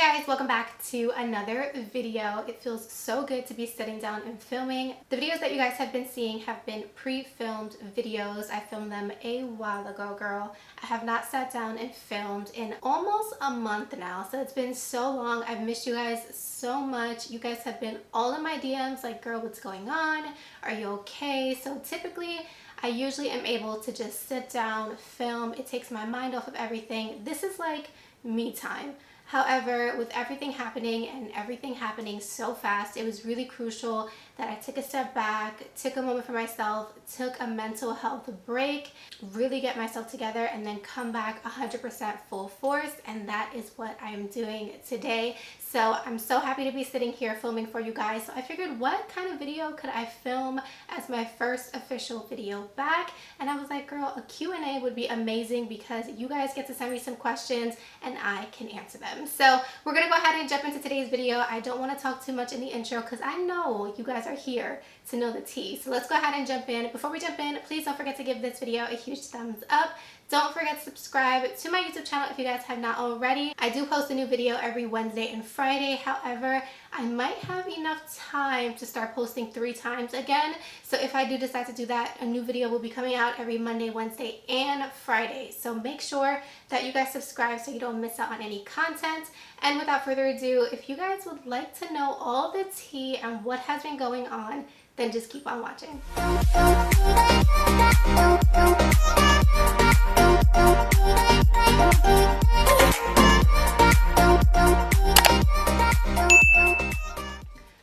Guys, welcome back to another video. It feels so good to be sitting down and filming. The videos that you guys have been seeing have been pre-filmed videos. I filmed them a while ago, girl. I have not sat down and filmed in almost a month now, so it's been so long. I've missed you guys so much. You guys have been all in my DMs like, girl, what's going on? Are you okay? So typically I usually am able to just sit down, film. It takes my mind off of everything. This is like me time. However, with everything happening and everything happening so fast, it was really crucial that I took a step back, took a moment for myself, took a mental health break, really get myself together, and then come back 100% full force. And that is what I am doing today. So I'm so happy to be sitting here filming for you guys. So I figured, what kind of video could I film as my first official video back? And I was like, girl, a Q&A would be amazing because you guys get to send me some questions and I can answer them. So we're gonna go ahead and jump into today's video. I don't want to talk too much in the intro because I know you guys are here to know the tea. So let's go ahead and jump in. Before we jump in, please don't forget to give this video a huge thumbs up. Don't forget to subscribe to my YouTube channel if you guys have not already. I do post a new video every Wednesday and Friday. However, I might have enough time to start posting 3 times again. So if I do decide to do that, a new video will be coming out every Monday, Wednesday, and Friday. So make sure that you guys subscribe so you don't miss out on any content. And without further ado, if you guys would like to know all the tea and what has been going on, then just keep on watching.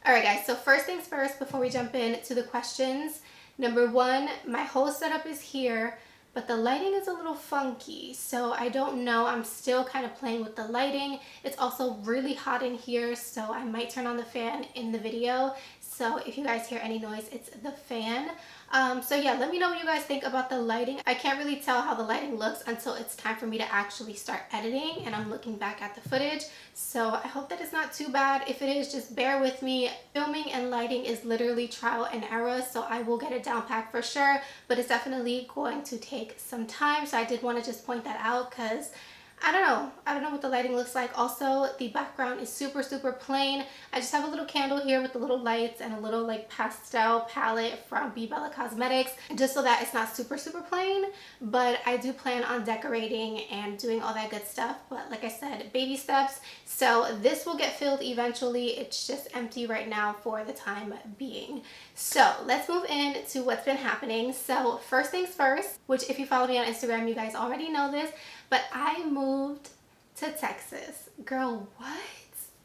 Alright guys, so first things first before we jump into the questions. Number 1, my whole setup is here, but the lighting is a little funky, so I don't know. I'm still kind of playing with the lighting. It's also really hot in here, so I might turn on the fan in the video. So if you guys hear any noise, it's the fan. So yeah, let me know what you guys think about the lighting. I can't really tell how the lighting looks until it's time for me to actually start editing and I'm looking back at the footage. So I hope that it's not too bad. If it is, just bear with me. Filming and lighting is literally trial and error, so I will get it down pat for sure, but it's definitely going to take some time. So I did want to just point that out because I don't know what the lighting looks like. Also, the background is super plain. I just have a little candle here with the little lights and a little like pastel palette from Be Bella Cosmetics, just so that it's not super plain. But I do plan on decorating and doing all that good stuff. But like I said, baby steps. So this will get filled eventually. It's just empty right now for the time being. So let's move into what's been happening. So first things first, which if you follow me on Instagram, you guys already know this, but I moved to Texas. Girl, what?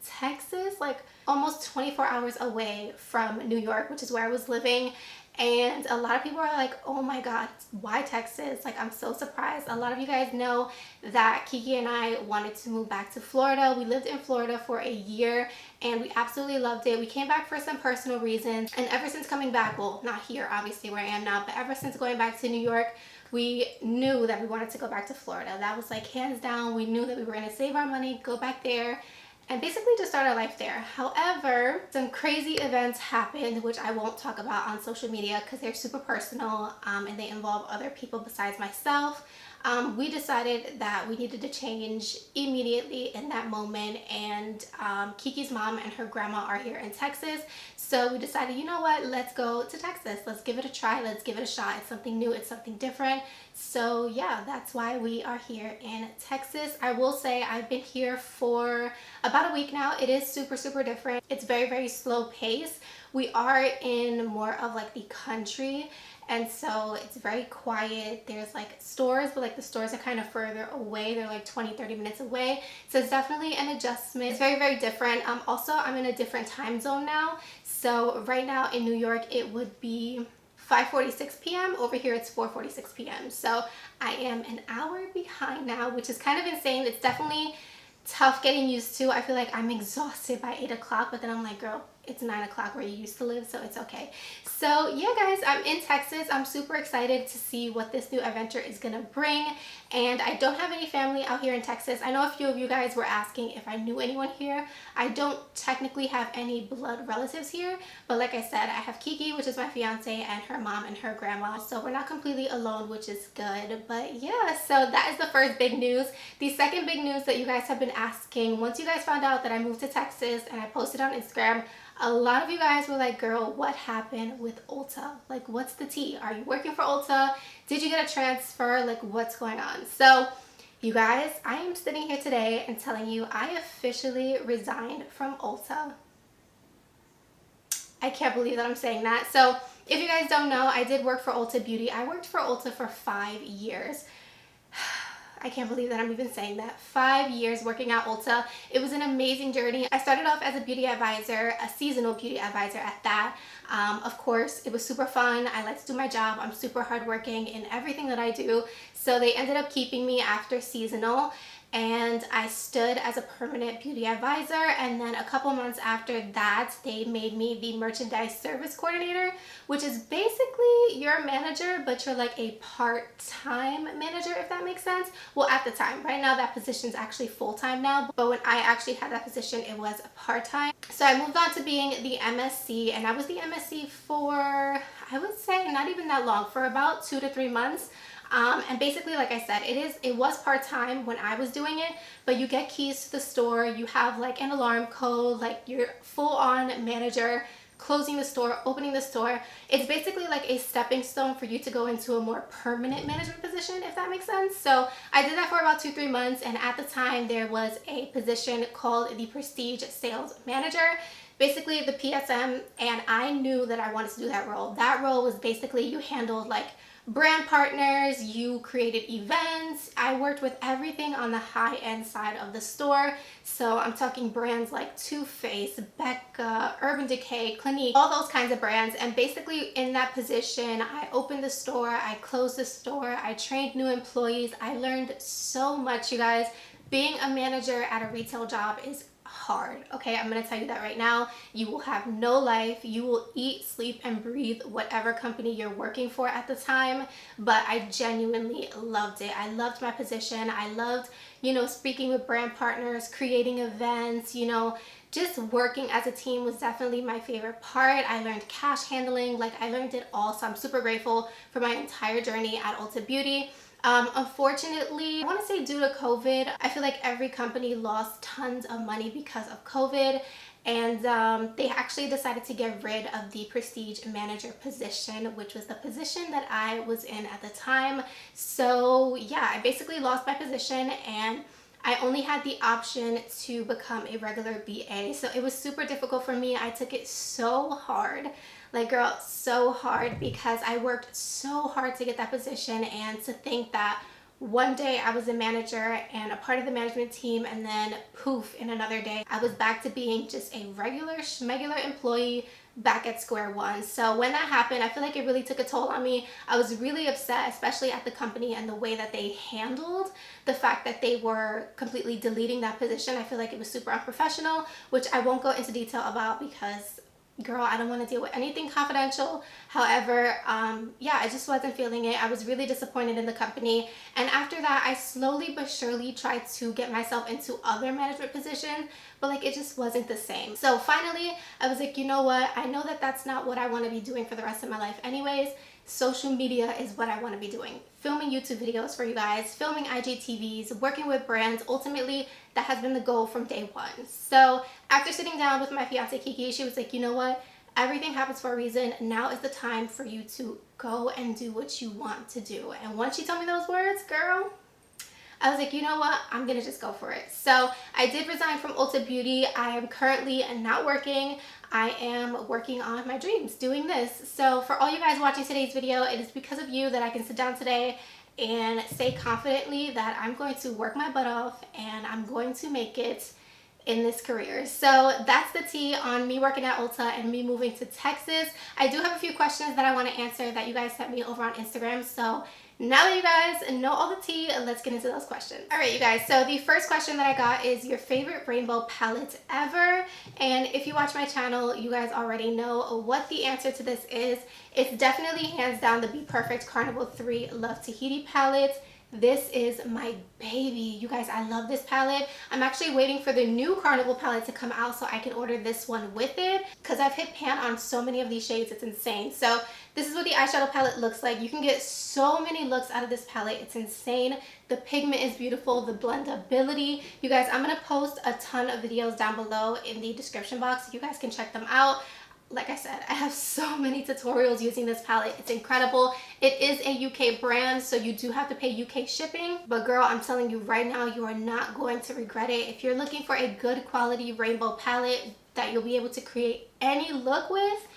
Texas? Like almost 24 hours away from New York, which is where I was living. And a lot of people are like, oh my God, why Texas? Like, I'm so surprised. A lot of you guys know that Kiki and I wanted to move back to Florida. We lived in Florida for a year and we absolutely loved it. We came back for some personal reasons. And ever since coming back, well, not here, obviously where I am now, but ever since going back to New York, we knew that we wanted to go back to Florida. That was like hands down. We knew that we were going to save our money, go back there, and basically just start our life there. However, some crazy events happened, which I won't talk about on social media because they're super personal and they involve other people besides myself. We decided that we needed to change immediately in that moment, and Kiki's mom and her grandma are here in Texas, so we decided, you know what, let's go to Texas. Let's give it a try. Let's give it a shot. It's something new. It's something different. So yeah, that's why we are here in Texas. I will say I've been here for about a week now. It is super different. It's very slow pace. We are in more of like the country, and so it's very quiet. There's like stores, but like the stores are kind of further away. They're like 20-30 minutes away. So it's definitely an adjustment. It's very different. Also, I'm in a different time zone now. So right now in New York, it would be 5:46 p.m. Over here, it's 4:46 p.m. So I am an hour behind now, which is kind of insane. It's definitely tough getting used to. I feel like I'm exhausted by 8 o'clock, but then I'm like, girl, it's 9 o'clock where you used to live, so it's okay. So yeah guys, I'm in Texas. I'm super excited to see what this new adventure is gonna bring, and I don't have any family out here in Texas. I know a few of you guys were asking if I knew anyone here. I don't technically have any blood relatives here, but like I said, I have Kiki, which is my fiance, and her mom and her grandma, so we're not completely alone, which is good. But yeah, so that is the first big news. The second big news that you guys have been asking, once you guys found out that I moved to Texas and I posted on Instagram, a lot of you guys were like, girl, what happened with Ulta? Like, what's the tea? Are you working for Ulta? Did you get a transfer? Like, what's going on? So you guys, I am sitting here today and telling you I officially resigned from Ulta. I can't believe that I'm saying that. So if you guys don't know, I did work for Ulta Beauty. I worked for Ulta for 5 years. I can't believe that I'm even saying that. 5 years working at Ulta. It was an amazing journey. I started off as a beauty advisor, a seasonal beauty advisor at that. Of course, it was super fun. I like to do my job. I'm super hardworking in everything that I do. So they ended up keeping me after seasonal, and I stood as a permanent beauty advisor, and then a couple months after that they made me the merchandise service coordinator, which is basically your manager, but you're like a part-time manager, if that makes sense. Well, at the time. Right now that position is actually full-time now, but when I actually had that position it was part-time. So I moved on to being the MSC, and I was the MSC for, I would say, not even that long, for about 2 to 3 months. And basically, like I said, it was part-time when I was doing it, but you get keys to the store, you have like an alarm code, like you're full-on manager, closing the store, opening the store. It's basically like a stepping stone for you to go into a more permanent management position, if that makes sense. So I did that for about 2-3 months, and at the time there was a position called the Prestige Sales Manager, basically the PSM, and I knew that I wanted to do that role. That role was basically you handled like brand partners, you created events. I worked with everything on the high-end side of the store. So I'm talking brands like Too Faced, Becca, Urban Decay, Clinique, all those kinds of brands. And basically in that position, I opened the store, I closed the store, I trained new employees. I learned so much, you guys. Being a manager at a retail job is hard. Okay, I'm gonna tell you that right now. You will have no life. You will eat, sleep, and breathe whatever company you're working for at the time. But I genuinely loved it. I loved my position. I loved, you know, speaking with brand partners, creating events, you know, just working as a team was definitely my favorite part. I learned cash handling, like I learned it all. So I'm super grateful for my entire journey at Ulta Beauty. Unfortunately, I want to say due to COVID, I feel like every company lost tons of money because of COVID, and they actually decided to get rid of the Prestige Manager position, which was the position that I was in at the time. So yeah, I basically lost my position, and I only had the option to become a regular BA. So it was super difficult for me. I took it so hard. Like, girl, so hard, because I worked so hard to get that position, and to think that one day I was a manager and a part of the management team, and then poof, in another day I was back to being just a regular schmegular employee, back at square one. So when that happened, I feel like it really took a toll on me. I was really upset, especially at the company and the way that they handled the fact that they were completely deleting that position. I feel like it was super unprofessional, which I won't go into detail about because, girl, I don't want to deal with anything confidential. However, yeah, I just wasn't feeling it. I was really disappointed in the company. And after that, I slowly but surely tried to get myself into other management positions, but like it just wasn't the same. So finally, I was like, you know what? I know that that's not what I want to be doing for the rest of my life anyways. Social media is what I want to be doing. Filming YouTube videos for you guys, filming IGTVs, working with brands. Ultimately, that has been the goal from day one. So after sitting down with my fiance Kiki, she was like, you know what? Everything happens for a reason. Now is the time for you to go and do what you want to do. And once she told me those words, girl, I was like, you know what? I'm gonna just go for it. So I did resign from Ulta Beauty. I am currently not working. I am working on my dreams, doing this. So for all you guys watching today's video, it is because of you that I can sit down today and say confidently that I'm going to work my butt off and I'm going to make it in this career. So that's the tea on me working at Ulta and me moving to Texas. I do have a few questions that I want to answer that you guys sent me over on Instagram. So Now that you guys know all the tea, let's get into those questions. All right, you guys, so the first question that I got is your favorite rainbow palette ever. And if you watch my channel, you guys already know what the answer to this is. It's definitely hands down the Be Perfect Carnival 3 Love Tahiti palette. This is my baby. You guys, I love this palette. I'm actually waiting for the new Carnival palette to come out so I can order this one with it, because I've hit pan on so many of these shades. It's insane. So this is what the eyeshadow palette looks like. You can get so many looks out of this palette. It's insane. The pigment is beautiful. The blendability. You guys, I'm going to post a ton of videos down below in the description box so you guys can check them out. Like I said, I have so many tutorials using this palette. It's incredible. It is a UK brand, so you do have to pay UK shipping. But girl, I'm telling you right now, you are not going to regret it. If you're looking for a good quality rainbow palette that you'll be able to create any look with,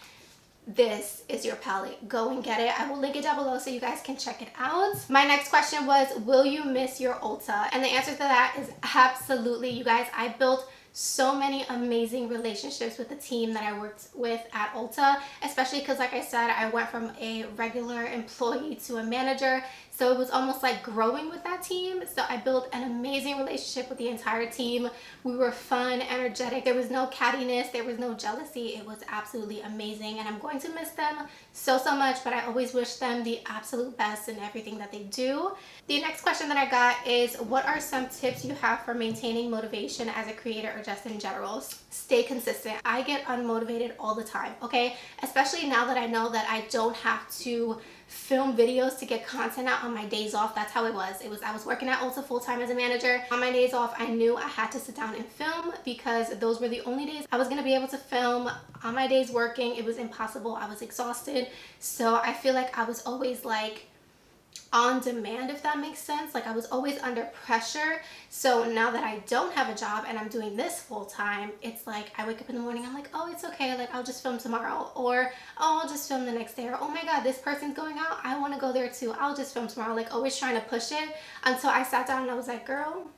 this is your palette. Go and get it. I will link it down below so you guys can check it out. My next question was, will you miss your Ulta? And the answer to that is absolutely. You guys, I built so many amazing relationships with the team that I worked with at Ulta, especially because, like I said, I went from a regular employee to a manager. So it was almost like growing with that team. So I built an amazing relationship with the entire team. We were fun, energetic. There was no cattiness. There was no jealousy. It was absolutely amazing. And I'm going to miss them so much, but I always wish them the absolute best in everything that they do. The next question that I got is, what are some tips you have for maintaining motivation as a creator or just in general? Stay consistent. I get unmotivated all the time, okay? Especially now that I know that I don't have to film videos to get content out on my days off. That's how it was. I was working at Ulta full-time as a manager. On my days off, I knew I had to sit down and film because those were the only days I was gonna be able to film. On my days working, it was impossible. I was exhausted. So I feel like I was always like on demand, if that makes sense. Like I was always under pressure. So now that I don't have a job and I'm doing this full time, it's like I wake up in the morning, I'm like, oh, it's okay, like I'll just film tomorrow, or oh, I'll just film the next day, or oh my god, this person's going out, I want to go there too, I'll just film tomorrow. Like always trying to push it, until I sat down and I was like, girl,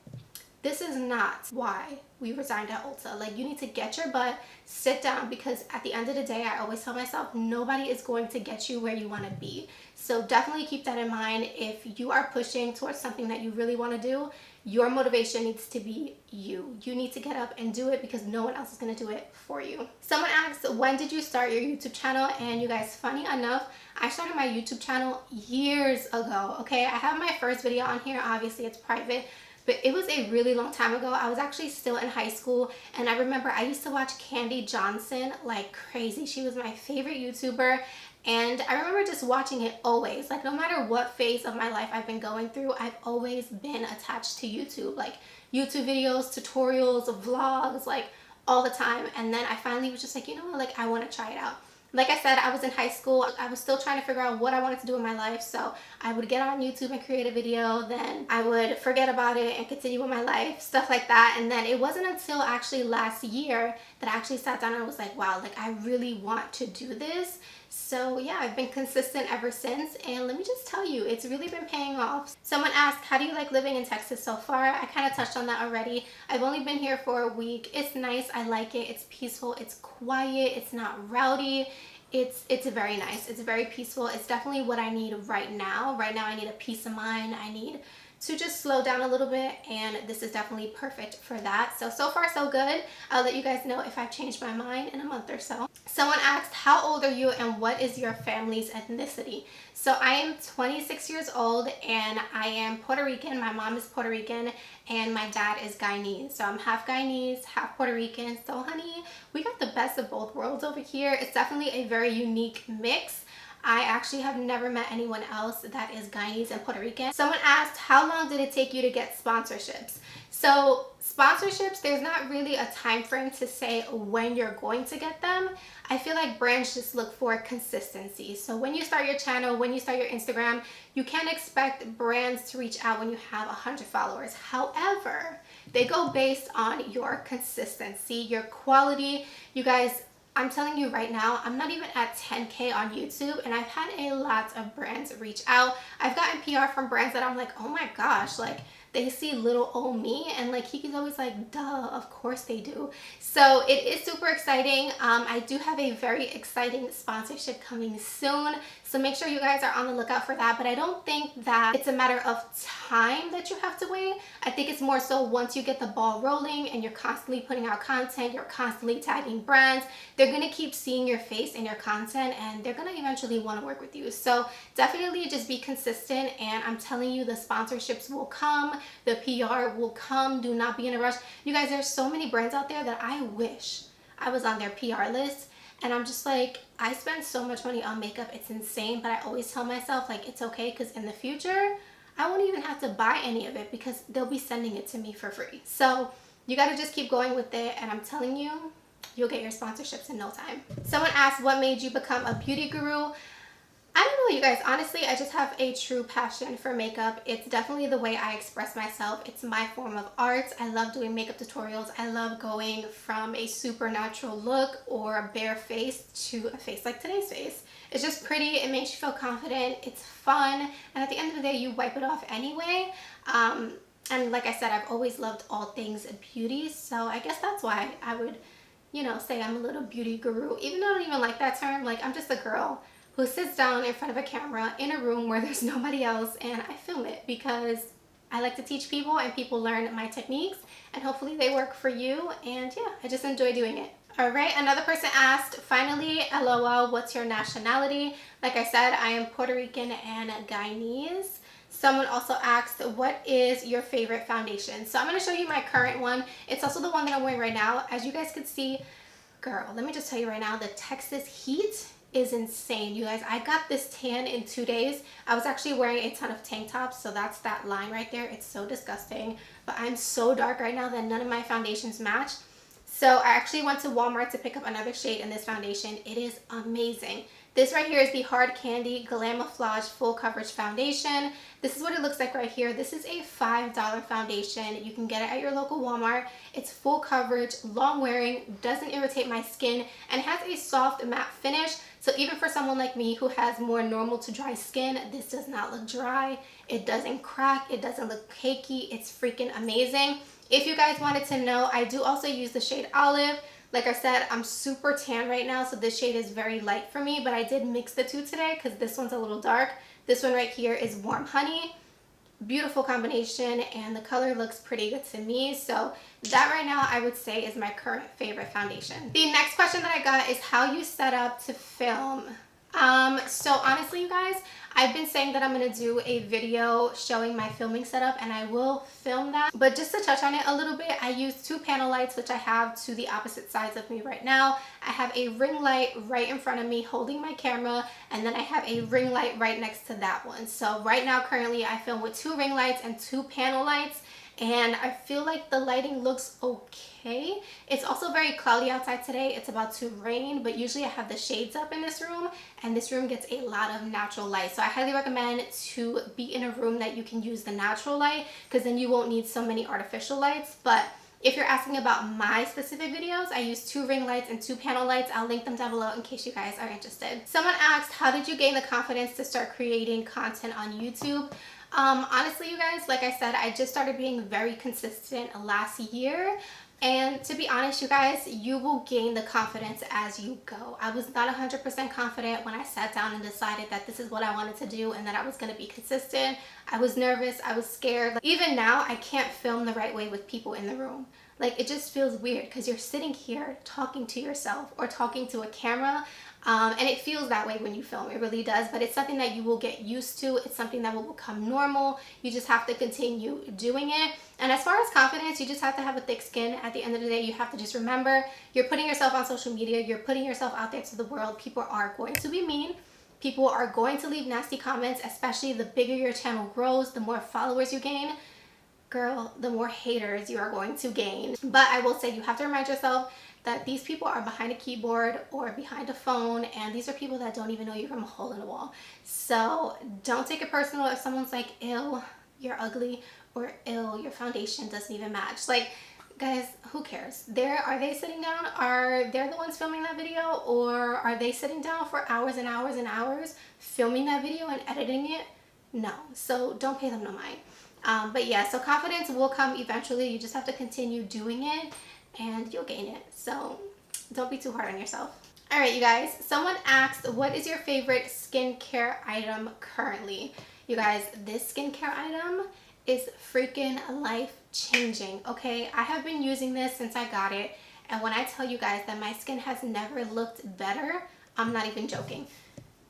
this is not why we resigned at Ulta. Like, you need to get your butt, sit down, because at the end of the day, I always tell myself, nobody is going to get you where you want to be. So definitely keep that in mind. If you are pushing towards something that you really want to do, your motivation needs to be you. You need to get up and do it because no one else is going to do it for you. Someone asked, when did you start your YouTube channel? And you guys, funny enough, I started my YouTube channel years ago, okay? I have my first video on here. Obviously, it's private. But it was a really long time ago. I was actually still in high school, and I remember I used to watch Candy Johnson like crazy. She was my favorite YouTuber, and I remember just watching it always. Like, no matter what phase of my life I've been going through, I've always been attached to YouTube. Like, YouTube videos, tutorials, vlogs, like, all the time. And then I finally was just like, you know what, like, I want to try it out. Like I said, I was in high school. I was still trying to figure out what I wanted to do in my life. So I would get on YouTube and create a video. Then I would forget about it and continue with my life, stuff like that. And then it wasn't until actually last year that I actually sat down and was like, wow, like I really want to do this. So yeah, I've been consistent ever since, and let me just tell you, it's really been paying off. Someone asked, how do you like living in Texas so far? I kind of touched on that already. I've only been here for a week. It's nice. I like it. It's peaceful. It's quiet. It's not rowdy. It's very nice. It's very peaceful. It's definitely what I need right now. Right now I need a peace of mind. I need to just slow down a little bit, and this is definitely perfect for that. So far so good. I'll let you guys know if I've changed my mind in a month or so. Someone asked, how old are you and what is your family's ethnicity? So I am 26 years old and I am Puerto Rican. My mom is Puerto Rican and my dad is Guyanese. So I'm half Guyanese, half Puerto Rican. So honey, we got the best of both worlds over here. It's definitely a very unique mix. I actually have never met anyone else that is Guyanese and Puerto Rican. Someone asked, how long did it take you to get sponsorships? So sponsorships, there's not really a time frame to say when you're going to get them. I feel like brands just look for consistency. So when you start your channel, when you start your Instagram, you can't expect brands to reach out when you have 100 followers. However, they go based on your consistency, your quality. You guys, I'm telling you right now, I'm not even at 10K on YouTube, and I've had a lot of brands reach out. I've gotten PR from brands that I'm like, oh my gosh, like they see little old me, and like he's always like, duh, of course they do. So it is super exciting. I do have a very exciting sponsorship coming soon, so make sure you guys are on the lookout for that. But I don't think that it's a matter of time that you have to wait. I think it's more so once you get the ball rolling and you're constantly putting out content, you're constantly tagging brands, they're gonna keep seeing your face and your content, and they're gonna eventually want to work with you. So definitely just be consistent, and I'm telling you, the sponsorships will come, the PR will come. Do not be in a rush. You guys, there's so many brands out there that I wish I was on their PR list, and I'm just like, I spend so much money on makeup, it's insane. But I always tell myself like, it's okay, because in the future I won't even have to buy any of it because they'll be sending it to me for free. So you got to just keep going with it, and I'm telling you, you'll get your sponsorships in no time. Someone asked, what made you become a beauty guru? I don't know, you guys. Honestly, I just have a true passion for makeup. It's definitely the way I express myself. It's my form of art. I love doing makeup tutorials. I love going from a supernatural look or a bare face to a face like today's face. It's just pretty. It makes you feel confident. It's fun. And at the end of the day, you wipe it off anyway. And like I said, I've always loved all things beauty. So I guess that's why I would, you know, say I'm a little beauty guru. Even though I don't even like that term. Like, I'm just a girl who sits down in front of a camera in a room where there's nobody else, and I film it because I like to teach people, and people learn my techniques, and hopefully they work for you. And yeah, I just enjoy doing it. All right, another person asked, finally, LOL, what's your nationality? Like I said, I am Puerto Rican and Guyanese. Someone also asked, what is your favorite foundation? So I'm going to show you my current one. It's also the one that I'm wearing right now. As you guys could see, girl, let me just tell you right now, the Texas heat is insane. You guys, I got this tan in 2 days. I was actually wearing a ton of tank tops, so that's that line right there. It's so disgusting, but I'm so dark right now that none of my foundations match. So I actually went to Walmart to pick up another shade in this foundation. It is amazing. This right here is the Hard Candy GLAMLITE Full Coverage Foundation. This is what it looks like right here. This is a $5 foundation. You can get it at your local Walmart. It's full coverage, long wearing, doesn't irritate my skin, and has a soft matte finish. So even for someone like me who has more normal to dry skin, this does not look dry. It doesn't crack. It doesn't look cakey. It's freaking amazing. If you guys wanted to know, I do also use the shade Olive. Like I said, I'm super tan right now, so this shade is very light for me, but I did mix the two today because this one's a little dark. This one right here is Warm Honey. Beautiful combination, and the color looks pretty good to me. So that right now I would say is my current favorite foundation. The next question that I got is how you set up to film. So honestly, you guys, I've been saying that I'm going to do a video showing my filming setup, and I will film that. But just to touch on it a little bit, I use 2 panel lights, which I have to the opposite sides of me right now. I have a ring light right in front of me holding my camera, and then I have a ring light right next to that one. So right now, currently, I film with 2 ring lights and 2 panel lights. And I feel like the lighting looks okay. It's also very cloudy outside today. It's about to rain, but usually I have the shades up in this room, and this room gets a lot of natural light. So I highly recommend to be in a room that you can use the natural light, because then you won't need so many artificial lights. But if you're asking about my specific videos, I use 2 ring lights and 2 panel lights. I'll link them down below in case you guys are interested. Someone asked, how did you gain the confidence to start creating content on YouTube? Honestly, you guys, like I said, I just started being very consistent last year. And to be honest, you guys, you will gain the confidence as you go. I was not 100% confident when I sat down and decided that this is what I wanted to do and that I was going to be consistent. I was nervous. I was scared. Like, even now, I can't film the right way with people in the room. Like, it just feels weird because you're sitting here talking to yourself or talking to a camera. And it feels that way when you film. It really does. But it's something that you will get used to. It's something that will become normal. You just have to continue doing it. And as far as confidence, you just have to have a thick skin. At the end of the day, you have to just remember, you're putting yourself on social media. You're putting yourself out there to the world. People are going to be mean. People are going to leave nasty comments, especially the bigger your channel grows, the more followers you gain. Girl, the more haters you are going to gain. But I will say, you have to remind yourself that these people are behind a keyboard or behind a phone, and these are people that don't even know you from a hole in a wall. So don't take it personal if someone's like, ew, you're ugly, or ew, your foundation doesn't even match. Like, guys, who cares? Are they sitting down? Are they the ones filming that video? Or are they sitting down for hours and hours and hours filming that video and editing it? No. So don't pay them no mind. But yeah, so confidence will come eventually. You just have to continue doing it and you'll gain it. So don't be too hard on yourself. All right, you guys, someone asked, what is your favorite skincare item currently? You guys, this skincare item is freaking life-changing, okay? I have been using this since I got it, and when I tell you guys that my skin has never looked better, I'm not even joking.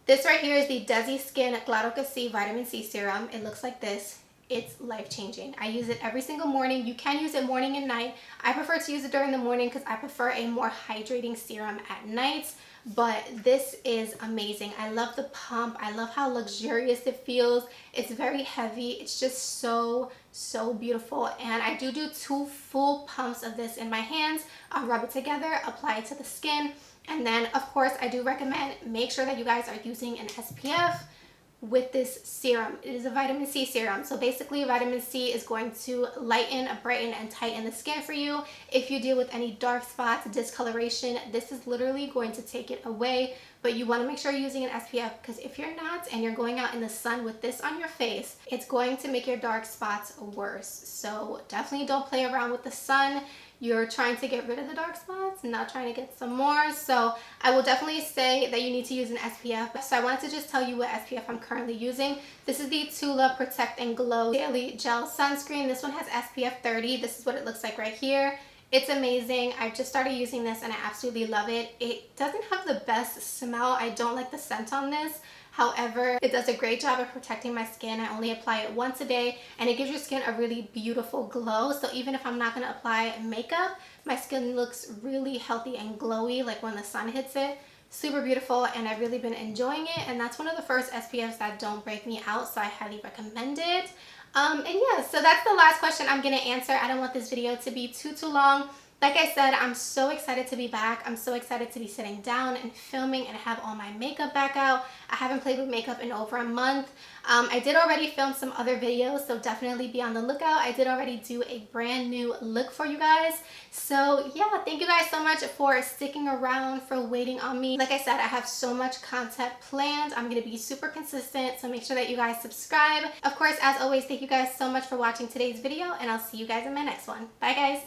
This right here is the Desi Skin Claro Que Si Vitamin C Serum. It looks like this. It's life-changing. I use it every single morning. You can use it morning and night. I prefer to use it during the morning because I prefer a more hydrating serum at night. But this is amazing. I love the pump. I love how luxurious it feels. It's very heavy. It's just so beautiful. And I do 2 full pumps of this in my hands. I'll rub it together, apply it to the skin. And then, of course, I do recommend make sure that you guys are using an SPF with this serum. It is a vitamin C serum. So basically vitamin C is going to lighten, brighten, and tighten the skin for you. If you deal with any dark spots, discoloration, this is literally going to take it away. But you want to make sure you're using an SPF, because if you're not and you're going out in the sun with this on your face, it's going to make your dark spots worse. So definitely don't play around with the sun. You're trying to get rid of the dark spots, not trying to get some more. So I will definitely say that you need to use an SPF. So I wanted to just tell you what SPF I'm currently using. This is the Tula Protect and Glow Daily Gel Sunscreen. This one has SPF 30. This is what it looks like right here. It's amazing. I've just started using this and I absolutely love it. It doesn't have the best smell. I don't like the scent on this. However, it does a great job of protecting my skin. I only apply it once a day and it gives your skin a really beautiful glow. So even if I'm not going to apply makeup, my skin looks really healthy and glowy like when the sun hits it. Super beautiful, and I've really been enjoying it, and that's one of the first SPFs that don't break me out, so I highly recommend it. And yeah, so that's the last question I'm going to answer. I don't want this video to be too long. Like I said, I'm so excited to be back. I'm so excited to be sitting down and filming and have all my makeup back out. I haven't played with makeup in over a month. I did already film some other videos, so definitely be on the lookout. I did already do a brand new look for you guys. So yeah, thank you guys so much for sticking around, for waiting on me. Like I said, I have so much content planned. I'm going to be super consistent, so make sure that you guys subscribe. Of course, as always, thank you guys so much for watching today's video, and I'll see you guys in my next one. Bye guys.